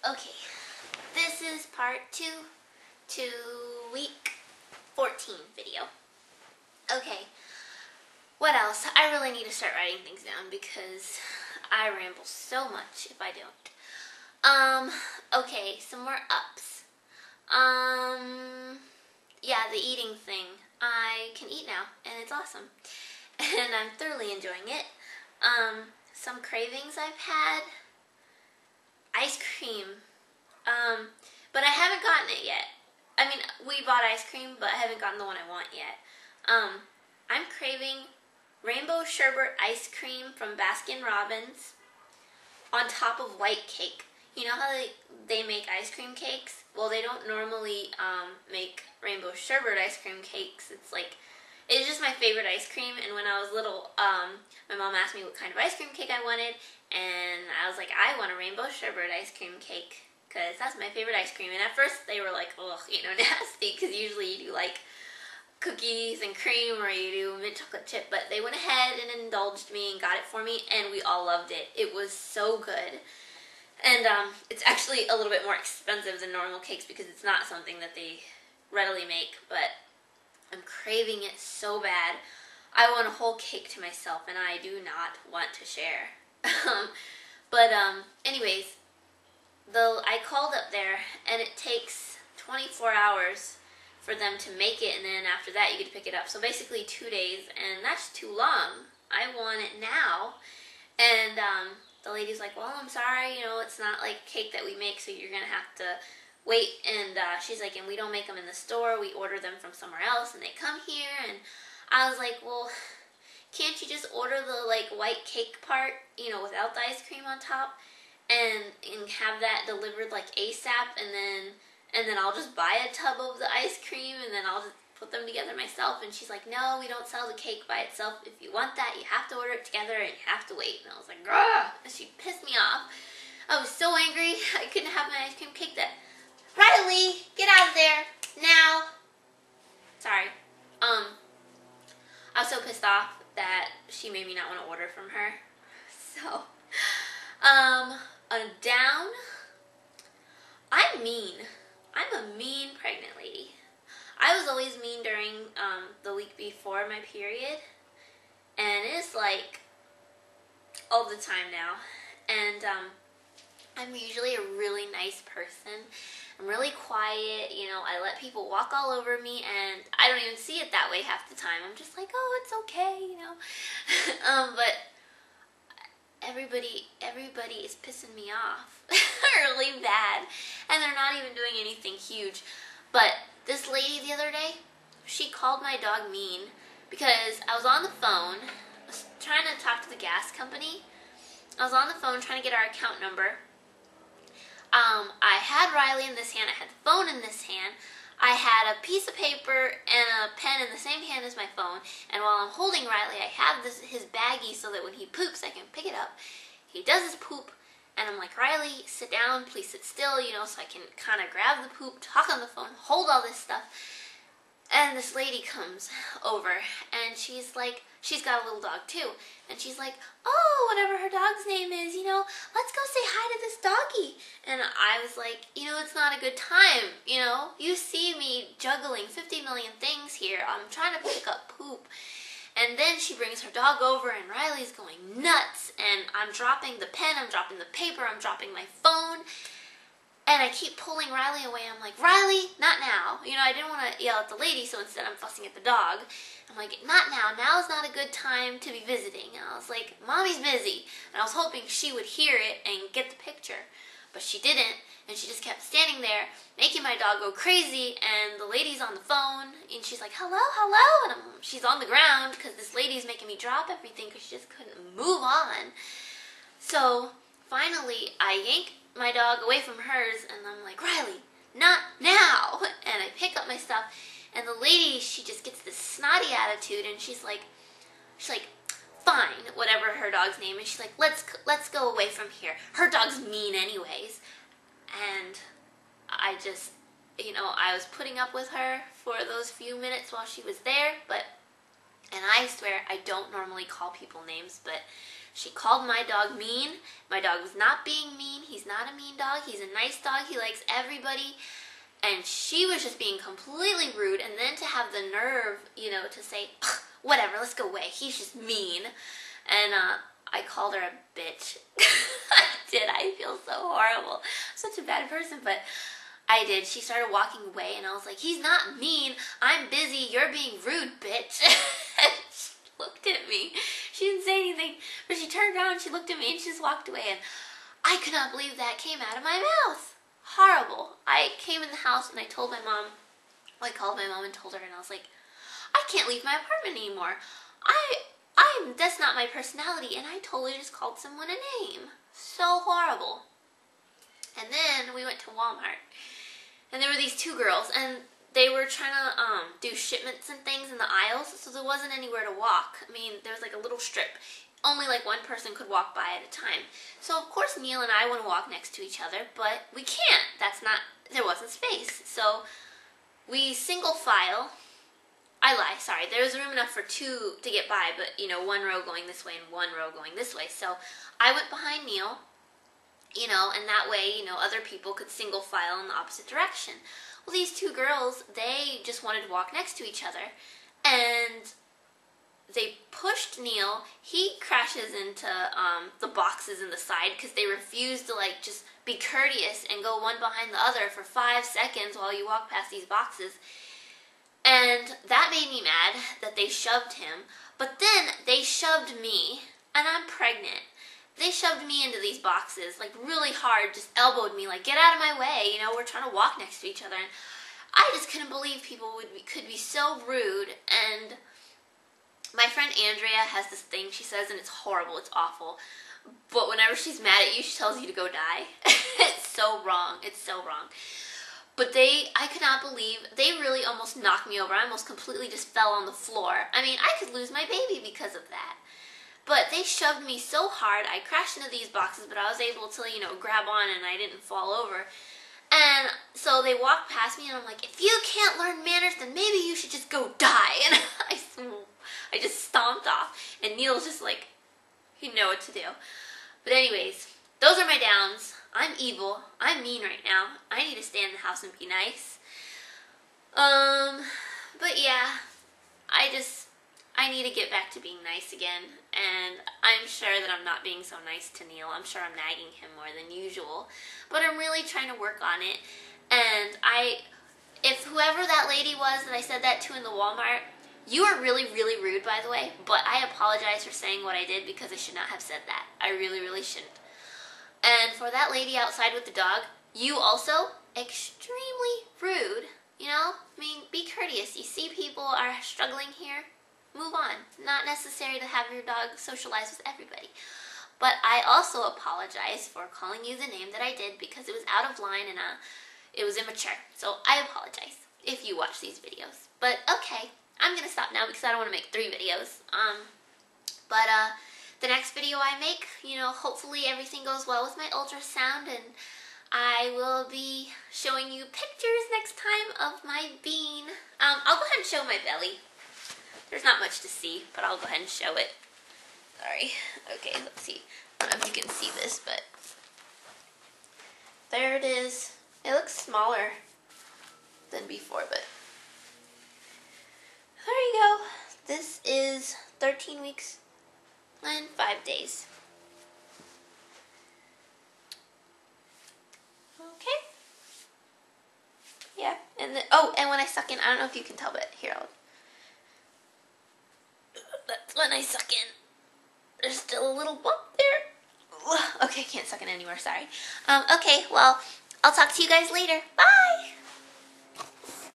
Okay, this is part 2 to week 14 video. Okay, what else? I really need to start writing things down because I ramble so much if I don't. Okay, some more ups. Yeah, the eating thing. I can eat now, and it's awesome. And I'm thoroughly enjoying it. Some cravings I've had. Ice cream. But I haven't gotten it yet. I mean, we bought ice cream, but I haven't gotten the one I want yet. I'm craving rainbow sherbet ice cream from Baskin-Robbins on top of white cake. You know how they make ice cream cakes? Well, they don't normally make rainbow sherbet ice cream cakes. It's just my favorite ice cream, and when I was little, my mom asked me what kind of ice cream cake I wanted, and I was like, I want a rainbow sherbet ice cream cake, because that's my favorite ice cream. And at first, they were like, ugh, nasty, because usually you do, like, cookies and cream, or you do mint chocolate chip, but they went ahead and indulged me and got it for me, and we all loved it. It was so good. And it's actually a little bit more expensive than normal cakes, because it's not something that they readily make, but I'm craving it so bad. I want a whole cake to myself, and I do not want to share. Anyways, I called up there, and it takes 24 hours for them to make it, and then after that you get to pick it up. So basically 2 days, and that's too long. I want it now. And the lady's like, well, I'm sorry, it's not like cake that we make, so you're going to have to wait. And she's like, and we don't make them in the store. We order them from somewhere else, and they come here. And I was like, well, can't you just order the, white cake part, without the ice cream on top, and have that delivered, ASAP, and then I'll just buy a tub of the ice cream, and then I'll just put them together myself. And she's like, no, we don't sell the cake by itself. If you want that, you have to order it together, and you have to wait. And I was like, grah! And she pissed me off. I was so angry. I couldn't have my ice cream cake. Riley, get out of there now. Sorry. I was so pissed off that she made me not want to order from her. So, on down, I'm mean. I'm a mean pregnant lady. I was always mean during the week before my period, and it's all the time now. And I'm usually a really nice person. I'm really quiet, I let people walk all over me, and I don't even see it that way half the time. I'm just like, oh, it's okay, but everybody is pissing me off really bad, and they're not even doing anything huge. But this lady the other day, she called my dog mean because I was on the phone, I was trying to talk to the gas company. I was on the phone trying to get our account number. I had Riley in this hand, I had the phone in this hand, I had a piece of paper and a pen in the same hand as my phone, and while I'm holding Riley, I have his baggie so that when he poops, I can pick it up. He does his poop, and I'm like, Riley, sit down, please sit still, so I can kind of grab the poop, talk on the phone, hold all this stuff. And this lady comes over, and she's like, she's got a little dog too, and she's like, oh, whatever her dog's name is, let's go say hi to this doggy. And I was like, it's not a good time, you see me juggling 50 million things here. I'm trying to pick up poop. And then she brings her dog over, and Riley's going nuts, and I'm dropping the pen, I'm dropping the paper, I'm dropping my phone. And I keep pulling Riley away. I'm like, Riley, not now. I didn't want to yell at the lady, so instead I'm fussing at the dog. I'm like, not now. Now is not a good time to be visiting. And I was like, Mommy's busy. And I was hoping she would hear it and get the picture. But she didn't, and she just kept standing there, making my dog go crazy, and the lady's on the phone, and she's like, hello, hello, and she's on the ground, because this lady's making me drop everything, because she just couldn't move on. So, finally, I yank my dog away from hers, and I'm like, Riley, not now. And I pick up my stuff, and the lady, she just gets this snotty attitude, and she's like, fine, whatever her dog's name is. She's like, let's go away from here. Her dog's mean anyways. And I just, I was putting up with her for those few minutes while she was there, and I swear I don't normally call people names, but she called my dog mean. My dog was not being mean. He's not a mean dog. He's a nice dog. He likes everybody. And she was just being completely rude. And then to have the nerve, you know, to say, whatever, let's go away. He's just mean. And I called her a bitch. I did. I feel so horrible. I'm such a bad person, but I did. She started walking away, and I was like, he's not mean. I'm busy. You're being rude, bitch. And she looked at me. She didn't say anything, but she turned around, she looked at me, and she just walked away. And I could not believe that came out of my mouth. Horrible. I came in the house, and I told my mom. Well, I called my mom and told her, and I was like, I can't leave my apartment anymore. That's not my personality, and I totally just called someone a name. So horrible. And then we went to Walmart, and there were these two girls, and they were trying to do shipments and things in the aisles, so there wasn't anywhere to walk. I mean, there was like a little strip. Only like one person could walk by at a time. So of course Neil and I want to walk next to each other, but we can't. There wasn't space. So we single file. I lie, sorry. There was room enough for two to get by, but, you know, one row going this way and one row going this way. So I went behind Neil, you know, and that way, you know, other people could single file in the opposite direction. Well, these two girls, they just wanted to walk next to each other, and they pushed Neil. He crashes into the boxes in the side because they refuse to, like, just be courteous and go one behind the other for 5 seconds while you walk past these boxes. And that made me mad that they shoved him. But then they shoved me, and I'm pregnant. They shoved me into these boxes, like, really hard, just elbowed me, like, get out of my way, you know, we're trying to walk next to each other. And I just couldn't believe people could be so rude. And my friend Andrea has this thing she says, and it's horrible, it's awful. But whenever she's mad at you, she tells you to go die. It's so wrong. It's so wrong. But I could not believe, they really almost knocked me over. I almost completely just fell on the floor. I mean, I could lose my baby because of that. But they shoved me so hard, I crashed into these boxes, but I was able to, you know, grab on and I didn't fall over. And so they walked past me and I'm like, if you can't learn manners, then maybe you should just go die. And I just stomped off. And Neil's just like, he didn't know what to do. But anyways, those are my downs. I'm evil. I'm mean right now. I need to stay in the house and be nice. But yeah, I need to get back to being nice again. And I'm sure that I'm not being so nice to Neil. I'm sure I'm nagging him more than usual. But I'm really trying to work on it. And if whoever that lady was that I said that to in the Walmart, you are really, really rude, by the way. But I apologize for saying what I did because I should not have said that. I really, really shouldn't. And for that lady outside with the dog, you also extremely rude. You know, I mean, be courteous. You see people are struggling here, move on. Not necessary to have your dog socialize with everybody. But I also apologize for calling you the name that I did because it was out of line and it was immature. So I apologize if you watch these videos. But okay, I'm going to stop now because I don't want to make 3 videos. The next video I make, you know, hopefully everything goes well with my ultrasound, and I will be showing you pictures next time of my bean. I'll go ahead and show my belly. There's not much to see, but I'll go ahead and show it. Sorry. Okay, let's see. I don't know if you can see this, but there it is. It looks smaller than before, but there you go. This is 13 weeks and 5 days. Okay. Yeah, and and when I suck in, I don't know if you can tell, but here, that's when I suck in. There's still a little bump there. Okay, I can't suck in anymore, sorry. Okay, well, I'll talk to you guys later. Bye!